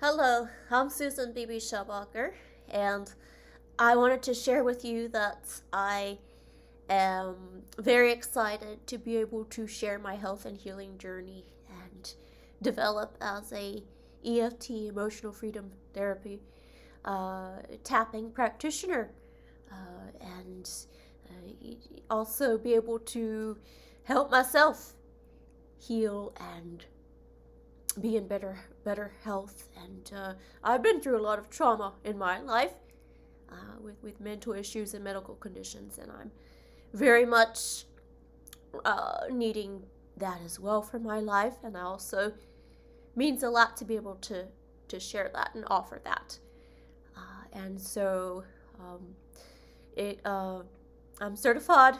Hello, I'm Susan BB Schabacker, and I wanted to share with you that I am very excited to be able to share my health and healing journey and develop as a EFT, emotional freedom therapy, tapping practitioner, and also be able to help myself heal and be in better health. And I've been through a lot of trauma in my life with mental issues and medical conditions, and I'm very much needing that as well for my life. And I also means a lot to be able to share that and offer that. And so it I'm certified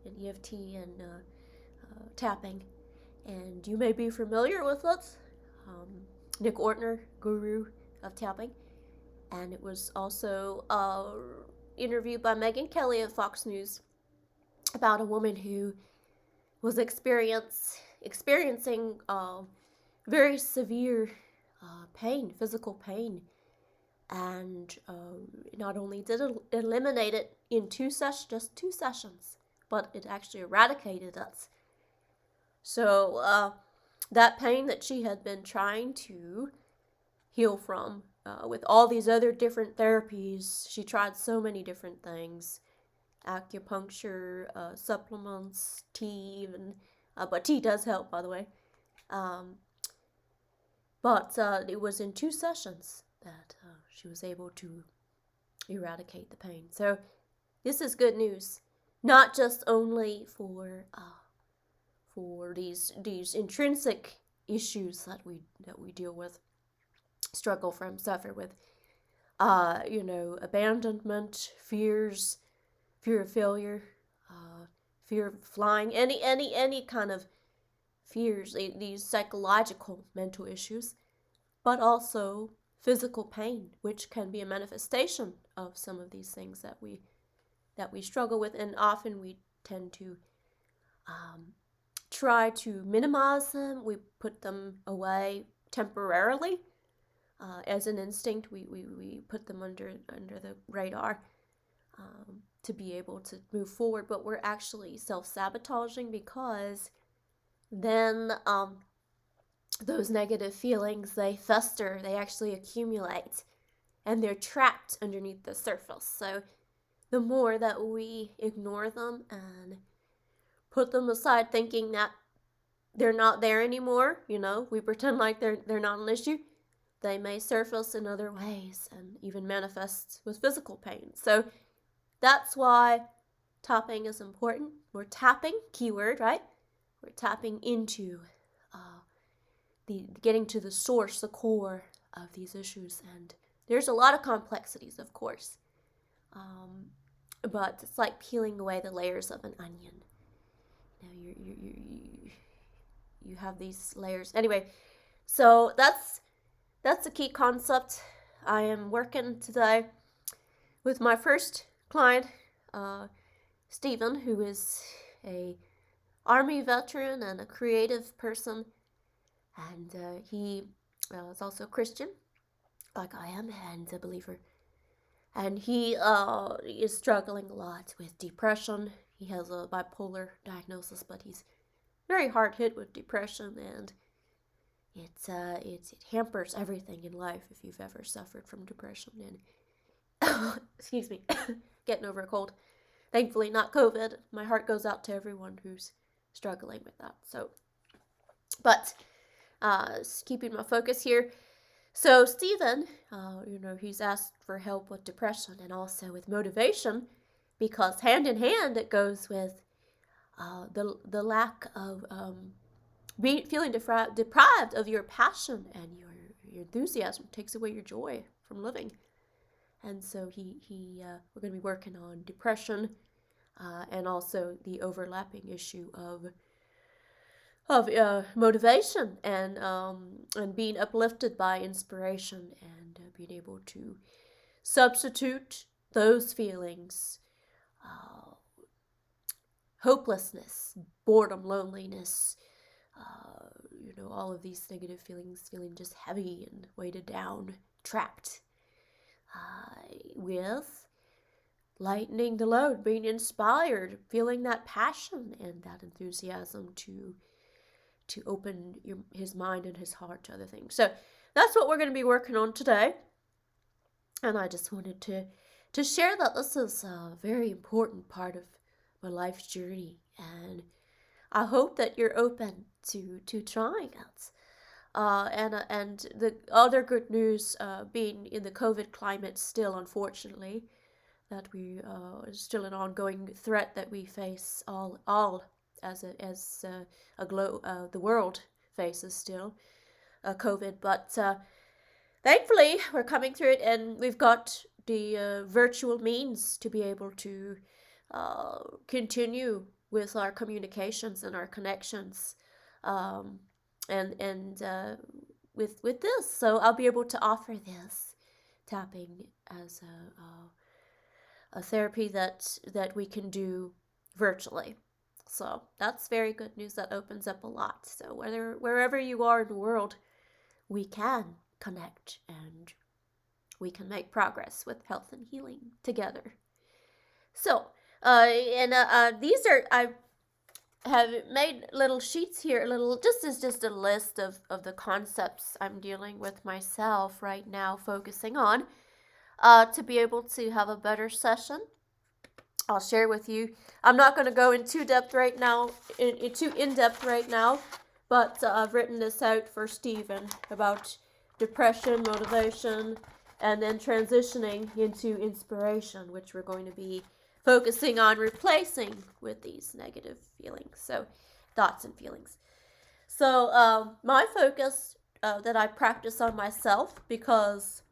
in EFT and tapping, and you may be familiar with it. Nick Ortner, guru of tapping, and it was also interviewed by Megyn Kelly of Fox News about a woman who was experiencing very severe pain, physical pain, and not only did it eliminate it in just 2 sessions, but it actually eradicated it. So that pain that she had been trying to heal from with all these other different therapies, she tried so many different things, acupuncture, supplements, tea even, but tea does help, by the way. But it was in 2 sessions that she was able to eradicate the pain. So this is good news, not just only for these intrinsic issues that we deal with, struggle from, suffer with, abandonment, fears, fear of failure, fear of flying, any kind of fears, these psychological mental issues, but also physical pain, which can be a manifestation of some of these things that we struggle with, and often we tend to try to minimize them. We put them away temporarily as an instinct. We put them under the radar to be able to move forward, but we're actually self-sabotaging, because then those negative feelings, they fester, they actually accumulate, and they're trapped underneath the surface. So the more that we ignore them and put them aside, thinking that they're not there anymore, we pretend like they're not an issue, they may surface in other ways and even manifest with physical pain. So that's why tapping is important. We're tapping, keyword, right? We're tapping into getting to the source, the core of these issues. And there's a lot of complexities, of course, but it's like peeling away the layers of an onion. You have these layers. Anyway, so that's a key concept. I am working today with my first client, Stephen, who is a Army veteran and a creative person, and he is also Christian, like I am, and a believer. And he is struggling a lot with depression. He has a bipolar diagnosis, but he's very hard hit with depression, and it hampers everything in life if you've ever suffered from depression. And excuse me, getting over a cold. Thankfully, not COVID. My heart goes out to everyone who's struggling with that. So, but keeping my focus here. So Stephen, he's asked for help with depression and also with motivation, because hand in hand it goes with the lack of feeling deprived of your passion and your enthusiasm. It takes away your joy from living. And so we're going to be working on depression and also the overlapping issue of motivation and being uplifted by inspiration, and being able to substitute those feelings, hopelessness, boredom, loneliness, all of these negative feelings, feeling just heavy and weighted down, trapped, with lightening the load, being inspired, feeling that passion and that enthusiasm to open his mind and his heart to other things. So that's what we're going to be working on today. And I just wanted to share that this is a very important part of my life's journey, and I hope that you're open to trying it. And the other good news, being in the COVID climate still, unfortunately, that we is still an ongoing threat that we face all as a the world faces still COVID, but thankfully we're coming through it, and we've got the virtual means to be able to continue with our communications and our connections, and with this. So I'll be able to offer this tapping as a therapy that we can do virtually. So that's very good news. That opens up a lot. So wherever you are in the world, we can connect and we can make progress with health and healing together. So, these are, I have made little sheets here, just a list of the concepts I'm dealing with myself right now, focusing on, to be able to have a better session. I'll share with you. I'm not going to go in too depth right now, too in depth right now, but I've written this out for Stephen about depression, motivation, and then transitioning into inspiration, which we're going to be focusing on replacing with these negative feelings, so thoughts and feelings. So my focus that I practice on myself, because,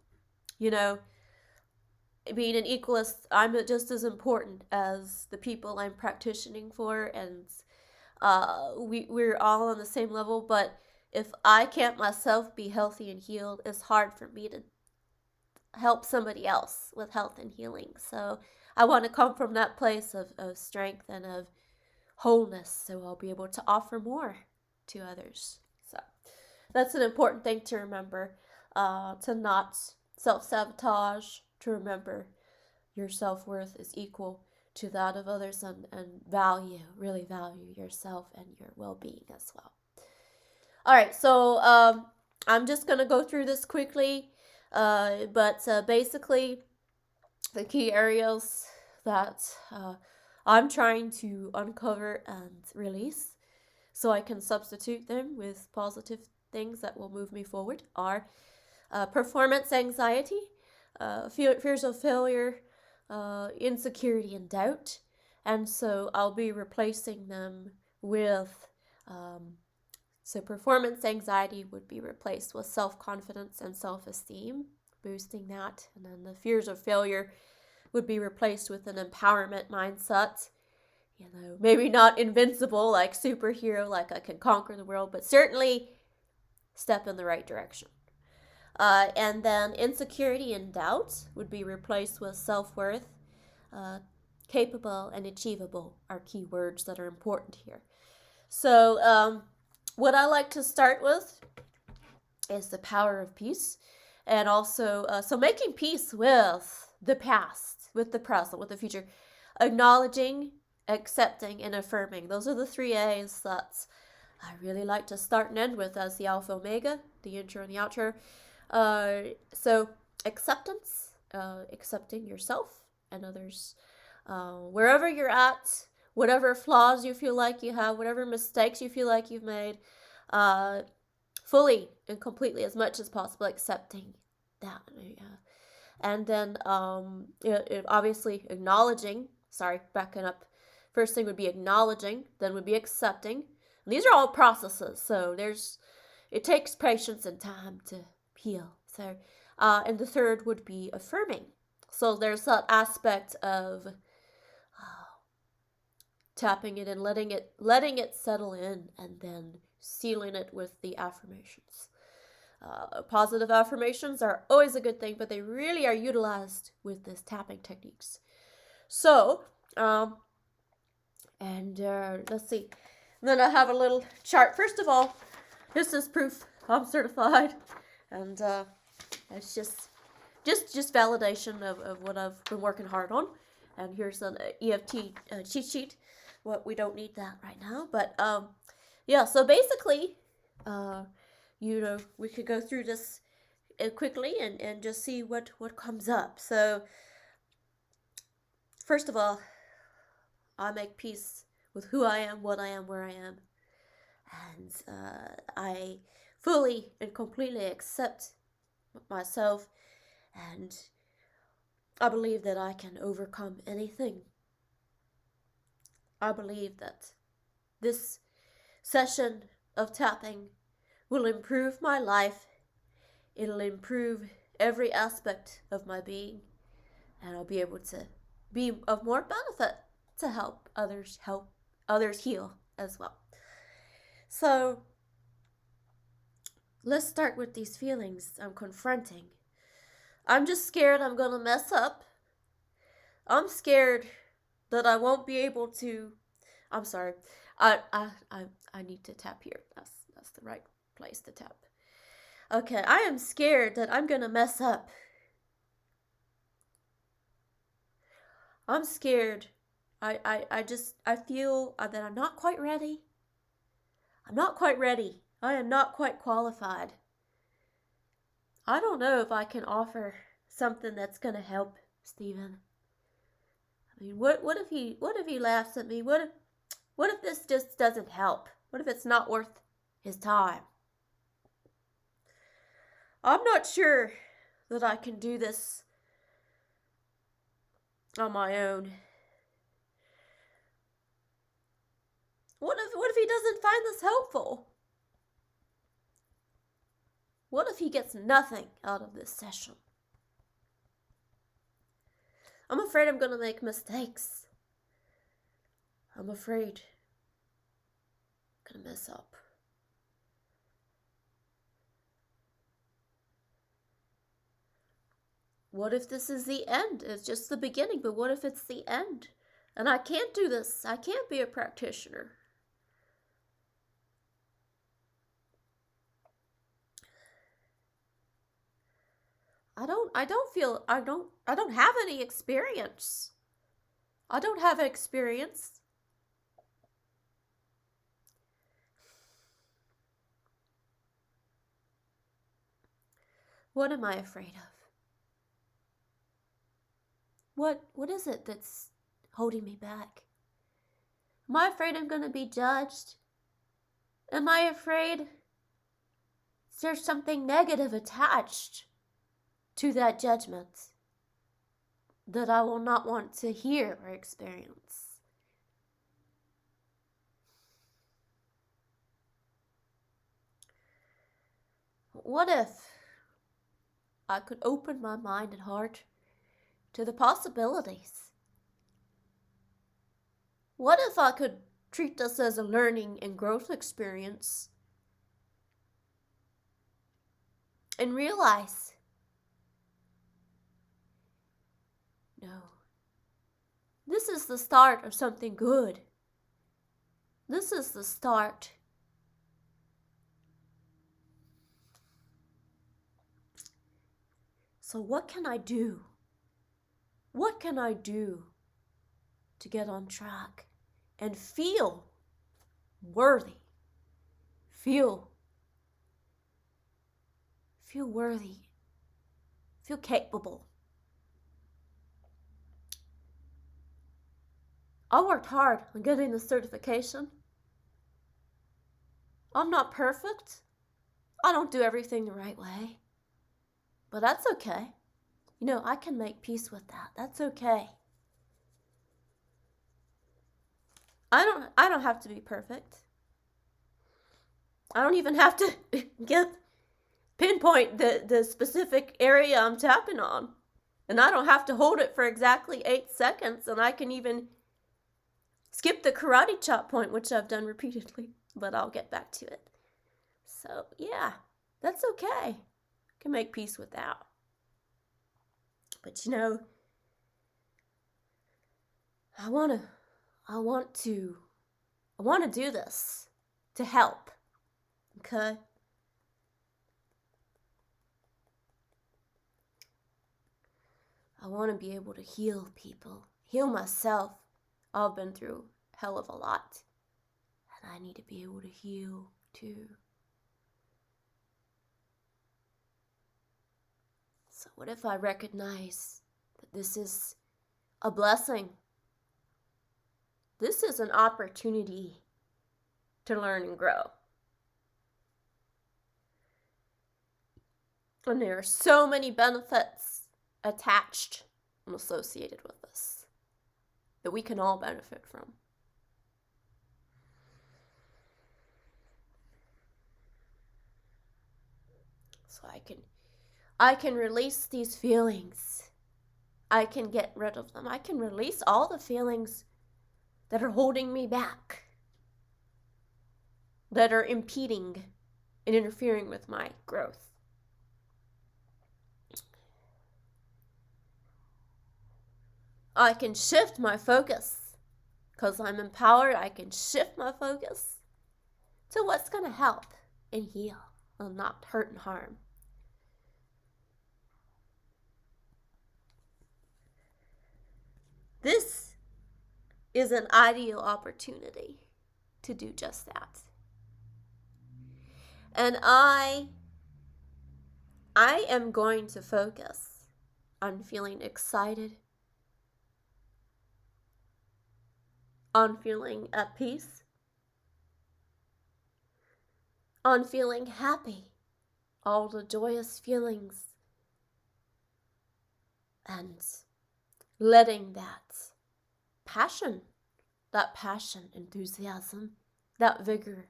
being an equalist, I'm just as important as the people I'm practicing for, and we're all on the same level. But if I can't myself be healthy and healed, it's hard for me to help somebody else with health and healing. So I want to come from that place of strength and of wholeness, so I'll be able to offer more to others. So that's an important thing to remember, to not self-sabotage, to remember your self-worth is equal to that of others, and really value yourself and your well-being as well. All right, so I'm just going to go through this quickly, but basically the key areas that I'm trying to uncover and release so I can substitute them with positive things that will move me forward are performance anxiety, fears of failure, insecurity and doubt. And so I'll be replacing them with, so performance anxiety would be replaced with self-confidence and self-esteem, boosting that. And then the fears of failure would be replaced with an empowerment mindset. Maybe not invincible, like superhero, like I can conquer the world, but certainly step in the right direction. And then insecurity and doubt would be replaced with self-worth. Capable and achievable are key words that are important here. So what I like to start with is the power of peace. And also, so making peace with the past, with the present, with the future. Acknowledging, accepting, and affirming. Those are the 3 A's that I really like to start and end with as the Alpha Omega, the intro and the outro. So acceptance, accepting yourself and others, wherever you're at, whatever flaws you feel like you have, whatever mistakes you feel like you've made, fully and completely, as much as possible, accepting that. And then obviously acknowledging, backing up. First thing would be acknowledging, then would be accepting. And these are all processes, so it takes patience and time to heal. So, and the third would be affirming. So there's that aspect of tapping it and letting it settle in, and then sealing it with the affirmations. Positive affirmations are always a good thing, but they really are utilized with this tapping techniques. So, let's see. then I have a little chart. First of all, this is proof I'm certified, and it's just validation of what I've been working hard on. And here's an EFT cheat sheet. What we don't need that right now, but yeah. So basically, we could go through this quickly and just see what comes up. So first of all, I make peace with who I am, what I am, where I am, and I fully and completely accept myself, and I believe that I can overcome anything. I believe that this session of tapping will improve my life. It'll improve every aspect of my being, and I'll be able to be of more benefit to help others heal as well. So let's start with these feelings I'm confronting. I'm just scared I'm gonna mess up. I'm scared that I won't be able to. I'm sorry. I need to tap here. That's the right place to tap. Okay, I am scared that I'm gonna mess up. I'm scared. I feel that I'm not quite ready. I'm not quite ready. I am not quite qualified. I don't know if I can offer something that's gonna help Stephen. I mean, what if he laughs at me? What if this just doesn't help? What if it's not worth his time? I'm not sure that I can do this on my own. What if he doesn't find this helpful? What if he gets nothing out of this session? I'm afraid I'm gonna make mistakes. I'm afraid I'm gonna mess up. What if this is the end? It's just the beginning, but what if it's the end? And I can't do this. I can't be a practitioner. I don't have any experience. I don't have experience. What am I afraid of? What is it that's holding me back? Am I afraid I'm going to be judged? Am I afraid there's something negative attached to that judgment that I will not want to hear or experience? What if I could open my mind and heart to the possibilities? What if I could treat this as a learning and growth experience and realize, no, this is the start of something good. This is the start. So what can I do? What can I do to get on track and feel worthy? Feel worthy. Feel capable. I worked hard on getting the certification. I'm not perfect. I don't do everything the right way. But that's okay. You know, I can make peace with that. That's okay. I don't have to be perfect. I don't even have to pinpoint the specific area I'm tapping on. And I don't have to hold it for exactly 8 seconds. And I can even skip the karate chop point, which I've done repeatedly. But I'll get back to it. So, yeah, that's okay. I can make peace with that. But, you know, I want to I want to do this to help. Okay? I want to be able to heal people, heal myself. I've been through a hell of a lot, and I need to be able to heal too. So what if I recognize that this is a blessing? This is an opportunity to learn and grow. And there are so many benefits attached and associated with this that we can all benefit from. So I can release these feelings. I can get rid of them. I can release all the feelings that are holding me back, that are impeding and interfering with my growth. I can shift my focus. Because I'm empowered, I can shift my focus to what's going to help and heal and not hurt and harm. This is an ideal opportunity to do just that. And I am going to focus on feeling excited, on feeling at peace, on feeling happy, all the joyous feelings, and letting that passion, enthusiasm, that vigor,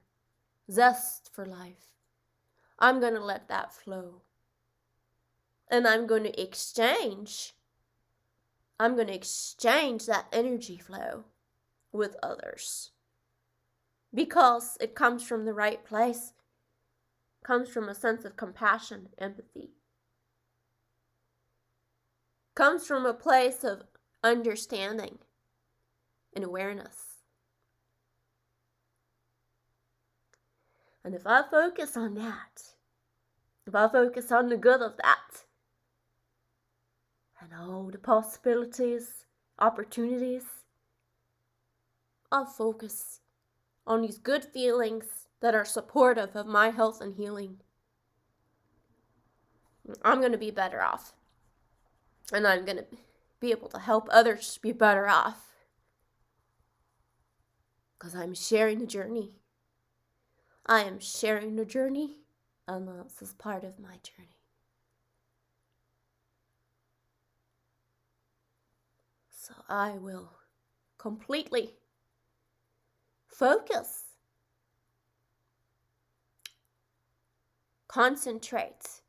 zest for life, I'm going to let that flow. And I'm going to exchange that energy flow with others. Because it comes from the right place, comes from a sense of compassion, empathy. Comes from a place of understanding and awareness. And if I focus on that, if I focus on the good of that, and all the possibilities, opportunities, I'll focus on these good feelings that are supportive of my health and healing. I'm going to be better off. And I'm going to be able to help others be better off. Because I'm sharing the journey. I am sharing the journey, and this is part of my journey. So I will completely focus, concentrate,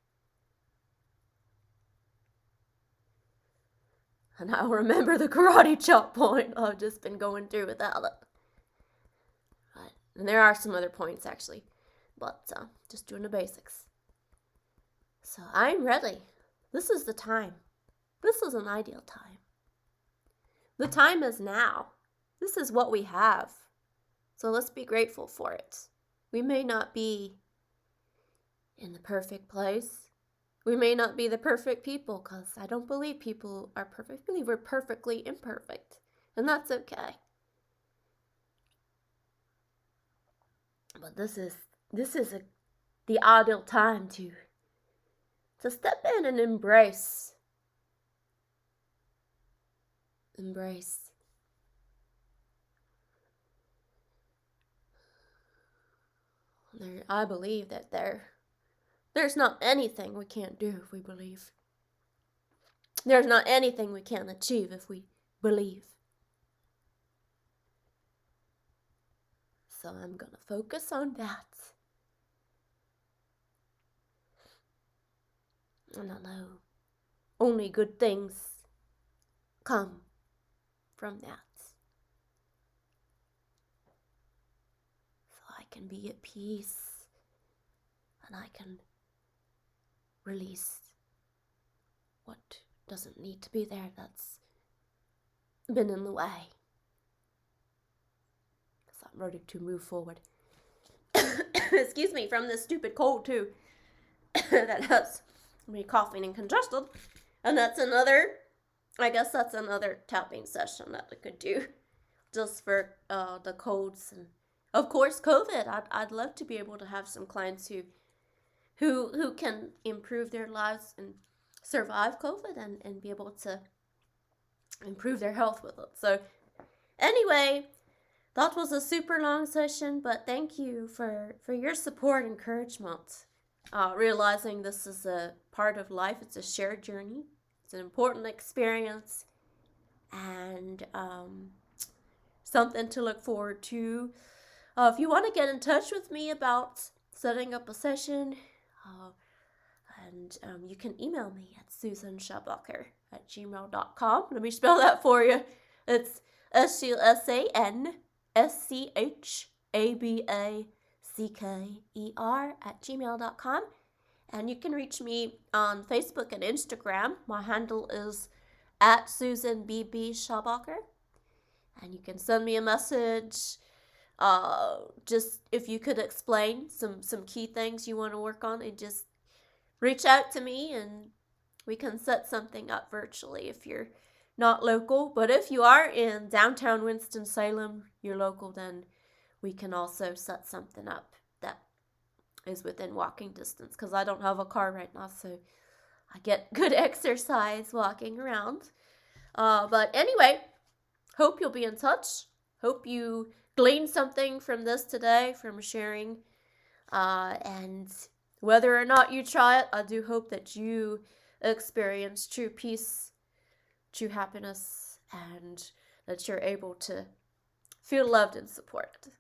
and I'll remember the karate chop point I've just been going through without it. And there are some other points actually, but just doing the basics. So I'm ready. This is the time. This is an ideal time. The time is now. This is what we have. So let's be grateful for it. We may not be in the perfect place. We may not be the perfect people, because I don't believe people are perfect. I believe we're perfectly imperfect. And that's okay. But this is the ideal time to step in and embrace. I believe that there's not anything we can't do if we believe. There's not anything we can't achieve if we believe. So I'm going to focus on that. And I know only good things come from that. So I can be at peace, and I can release what doesn't need to be there, that's been in the way. So I'm ready to move forward. Excuse me, from this stupid cold too. That has me coughing and congested. And that's another, I guess that's another tapping session that I could do just for the colds and of course COVID. I'd love to be able to have some clients who can improve their lives and survive COVID and be able to improve their health with it. So anyway, that was a super long session, but thank you for your support and encouragement. Realizing this is a part of life, it's a shared journey, it's an important experience, and something to look forward to. If you want to get in touch with me about setting up a session, and you can email me at susanschabacker@gmail.com. Let me spell that for you. It's SUSANSCHABACKER@gmail.com. And you can reach me on Facebook and Instagram. My handle is at Susan BB Schabacker. And you can send me a message. Just if you could explain some key things you want to work on, and just reach out to me and we can set something up virtually if you're not local. But if you are in downtown Winston-Salem, you're local, then we can also set something up that is within walking distance, because I don't have a car right now, so I get good exercise walking around. But anyway, hope you'll be in touch. Hope you gleaned something from this today, from sharing. And whether or not you try it, I do hope that you experience true peace, true happiness, and that you're able to feel loved and supported.